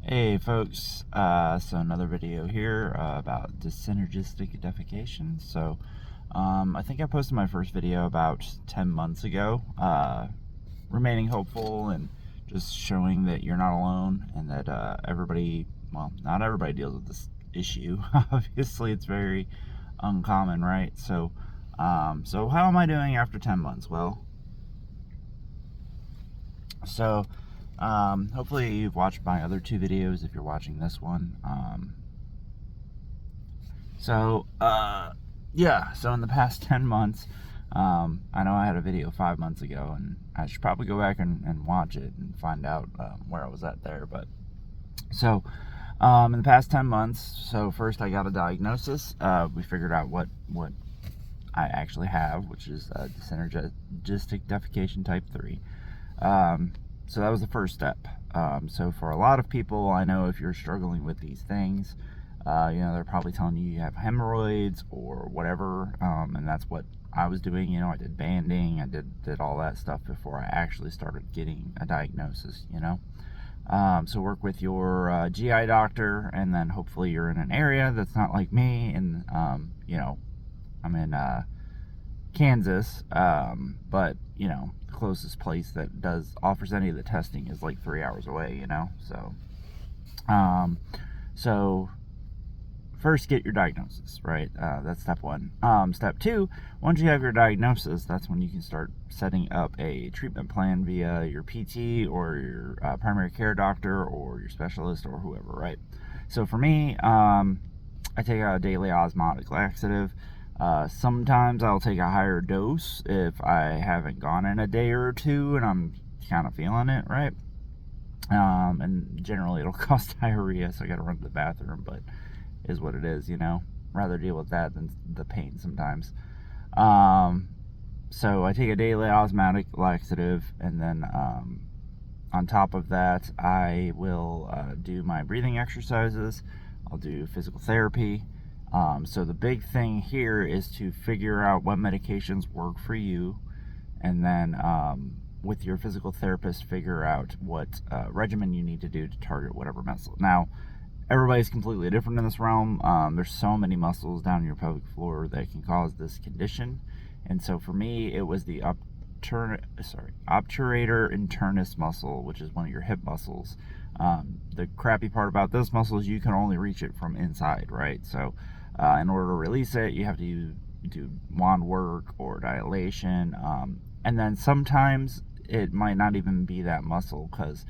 Hey folks, so another video here about Dyssynergistic Defecation. I think I posted my first video about 10 months ago, remaining hopeful and just showing that you're not alone and that everybody, well, not everybody deals with this issue. Obviously, it's very uncommon, right? So how am I doing after 10 months? Hopefully you've watched my other two videos if you're watching this one. So in the past 10 months, I know I had a video 5 months ago, and I should probably go back and watch it and find out where I was at there. But in the past 10 months, so first I got a diagnosis. We figured out what I actually have, which is Dyssynergistic Defecation type 3. So that was the first step. So for a lot of people, I know if you're struggling with these things, they're probably telling you have hemorrhoids or whatever, and that's what I was doing. I did banding, I did all that stuff before I actually started getting a diagnosis. So work with your GI doctor, and then hopefully you're in an area that's not like me, and I'm in Kansas, but the closest place that offers any of the testing is like 3 hours away. So first get your diagnosis, right? That's step one. Step two, once you have your diagnosis, that's when you can start setting up a treatment plan via your PT or your primary care doctor or your specialist or whoever, right? So for me, I take a daily osmotic laxative. Sometimes I'll take a higher dose if I haven't gone in a day or two and I'm kind of feeling it, right? And generally it'll cause diarrhea, so I gotta run to the bathroom, but is what it is, rather deal with that than the pain sometimes. So I take a daily osmotic laxative, and then on top of that I will do my breathing exercises. I'll do physical therapy. So the big thing here is to figure out what medications work for you, and then with your physical therapist, figure out what regimen you need to do to target whatever muscle. Now, everybody's completely different in this realm. There's so many muscles down your pelvic floor that can cause this condition, and so for me, it was the obturator internus muscle, which is one of your hip muscles. The crappy part about this muscle is you can only reach it from inside, right? So in order to release it, you have to do wand work or dilation, and then sometimes it might not even be that muscle, because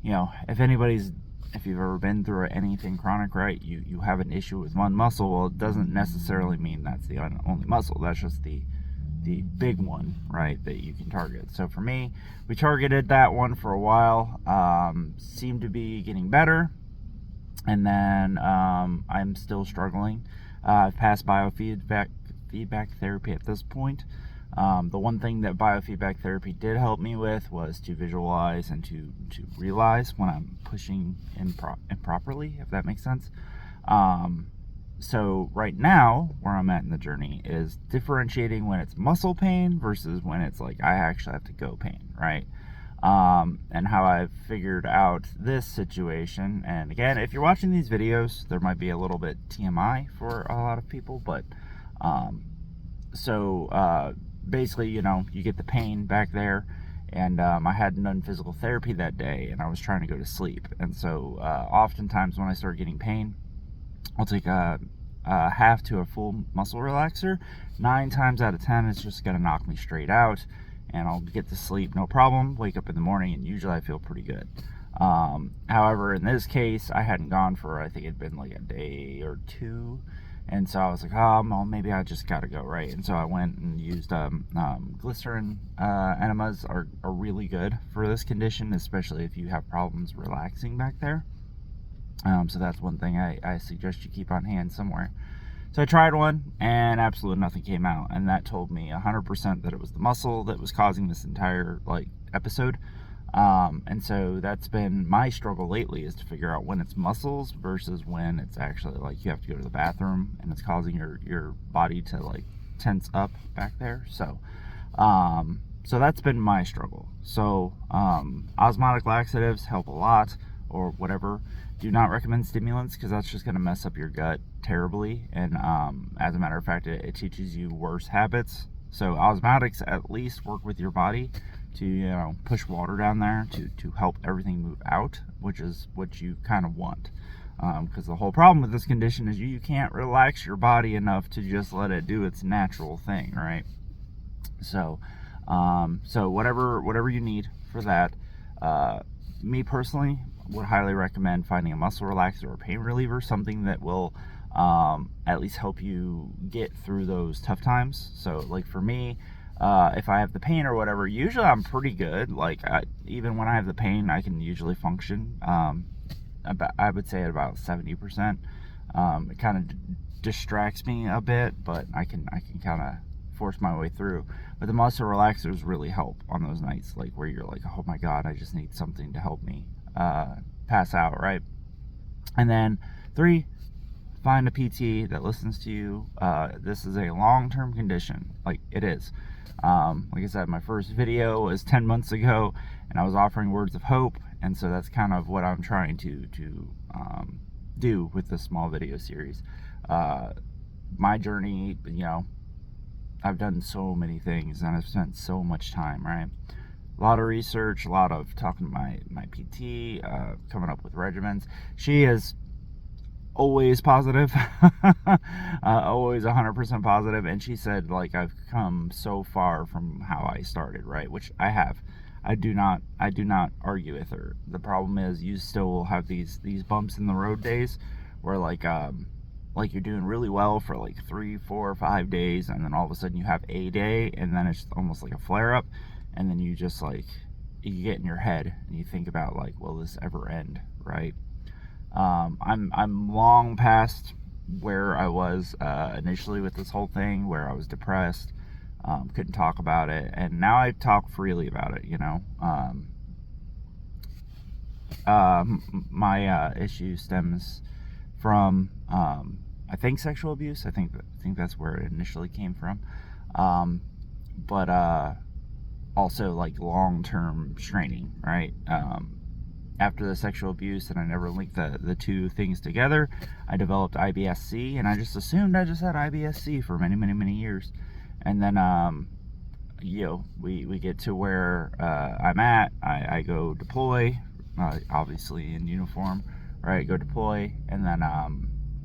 if you've ever been through anything chronic, right, you have an issue with one muscle. Well, it doesn't necessarily mean that's the only muscle. That's just the big one, right, that you can target. So for me, we targeted that one for a while, seemed to be getting better, and then I'm still struggling. I've passed biofeedback therapy at this point. The one thing that biofeedback therapy did help me with was to visualize and to realize when I'm pushing improperly, if that makes sense. So right now, where I'm at in the journey is differentiating when it's muscle pain versus when it's like I actually have to go pain, right? And how I've figured out this situation. And again, if you're watching these videos, there might be a little bit TMI for a lot of people, but basically, you get the pain back there, and I hadn't done physical therapy that day, and I was trying to go to sleep. And so oftentimes when I start getting pain, I'll take a half to a full muscle relaxer. 9 times out of 10, it's just going to knock me straight out, and I'll get to sleep no problem, wake up in the morning, and usually I feel pretty good. However, in this case, I hadn't gone for, I think it'd been like a day or two, and so I was like, well, maybe I just gotta go, right? And so I went and used glycerin enemas are really good for this condition, especially if you have problems relaxing back there. So that's one thing I suggest you keep on hand somewhere. So I tried one, and absolutely nothing came out, and that told me 100% that it was the muscle that was causing this entire episode. And so that's been my struggle lately, is to figure out when it's muscles versus when it's actually you have to go to the bathroom and it's causing your body to tense up back there. So that's been my struggle. So osmotic laxatives help a lot. or whatever, do not recommend stimulants, because that's just going to mess up your gut terribly. And as a matter of fact, it teaches you worse habits. So osmotics at least work with your body to, you know, push water down there to help everything move out, which is what you kind of want. Because the whole problem with this condition is you can't relax your body enough to just let it do its natural thing, right? So, so whatever you need for that. Me personally would highly recommend finding a muscle relaxer or pain reliever, something that will at least help you get through those tough times. So, like for me, if I have the pain or whatever, usually I'm pretty good. Like even when I have the pain, I can usually function. I would say at about 70%. It kind of distracts me a bit, but I can kind of force my way through. But the muscle relaxers really help on those nights, like where you're like, oh my god, I just need something to help me pass out, right? And then 3, find a PT that listens to you. This is a long-term condition, like it is. Like I said, my first video was 10 months ago, and I was offering words of hope, and so that's kind of what I'm trying to do with this small video series. My journey, you know, I've done so many things, and I've spent so much time, right? A lot of research, a lot of talking to my PT, coming up with regimens. She is always positive, always 100% positive, and she said, like, I've come so far from how I started, right? Which I have. I do not argue with her. The problem is you still will have these bumps in the road days where like you're doing really well for like 3, 4, 5 days, and then all of a sudden you have a day, and then it's almost like a flare up, and then you just like, you get in your head and you think about like, will this ever end, right? I'm long past where I was initially with this whole thing, where I was depressed, couldn't talk about it, and now I talk freely about it, you know. My issue stems from I think sexual abuse. I think that's where it initially came from, but also like long-term straining, right? After the sexual abuse, and I never linked the two things together, I developed IBS-C, and I just assumed I just had IBS-C for many years. And then you know, we get to where I'm at. I go deploy, obviously in uniform, right? Go deploy, and then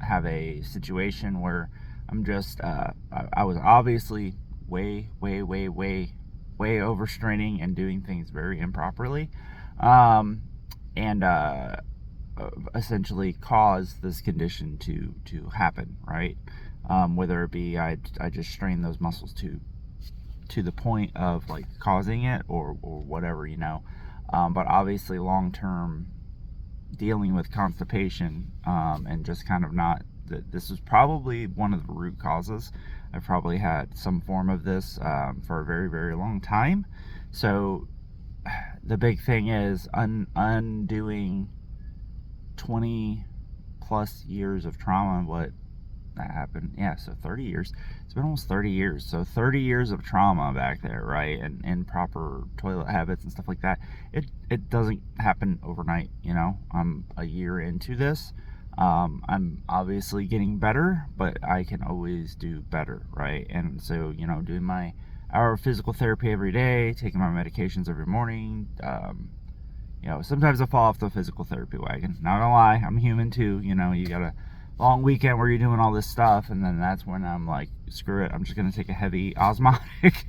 have a situation where I'm just I was obviously way overstraining and doing things very improperly, and essentially caused this condition to happen, right? Whether it be I just strain those muscles to the point of like causing it, or whatever, you know. But obviously long term dealing with constipation, and just kind of not, this is probably one of the root causes. I've probably had some form of this for a very long time. So the big thing is undoing 20 plus years of trauma. What that happened, yeah, so 30 years. It's been almost 30 years. So 30 years of trauma back there, right? And improper toilet habits and stuff like that. It doesn't happen overnight, you know. I'm a year into this. I'm obviously getting better, but I can always do better, right? And so, you know, doing my hour of physical therapy every day, taking my medications every morning. You know, sometimes I fall off the physical therapy wagon. Not gonna lie, I'm human too. You know, you got a long weekend where you're doing all this stuff, and then that's when I'm like, screw it, I'm just gonna take a heavy osmotic,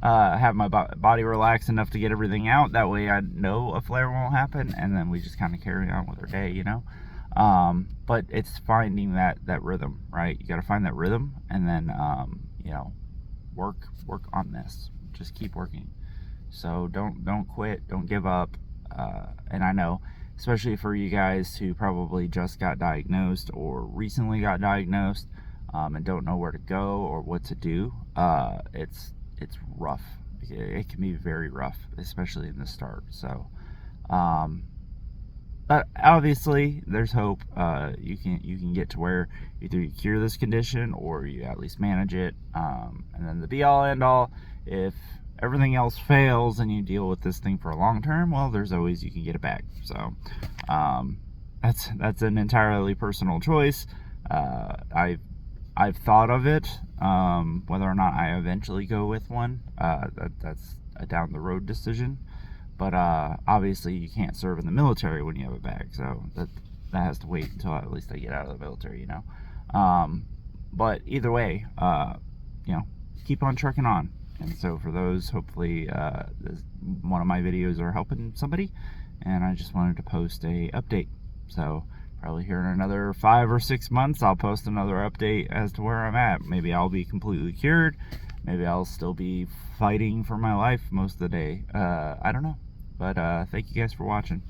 have my body relax enough to get everything out. That way I know a flare won't happen, and then we just kind of carry on with our day, you know. But it's finding that rhythm, right? You got to find that rhythm, and then you know, work on this. Just keep working. So don't quit, don't give up. And I know, especially for you guys who probably just got diagnosed or recently got diagnosed, and don't know where to go or what to do, it's rough. It can be very rough, especially in the start. So but obviously there's hope. You can get to where either you cure this condition or you at least manage it, and then the be all end all, if everything else fails and you deal with this thing for a long term, well, there's always, you can get it back. So That's an entirely personal choice. I've thought of it, whether or not I eventually go with one. That's a down the road decision. But obviously you can't serve in the military when you have a bag, so that has to wait until at least I get out of the military, you know. But either way, you know, keep on trucking on. And so for those, hopefully one of my videos are helping somebody, and I just wanted to post a update. So probably here in another 5 or 6 months, I'll post another update as to where I'm at. Maybe I'll be completely cured. Maybe I'll still be fighting for my life most of the day. I don't know. But thank you guys for watching.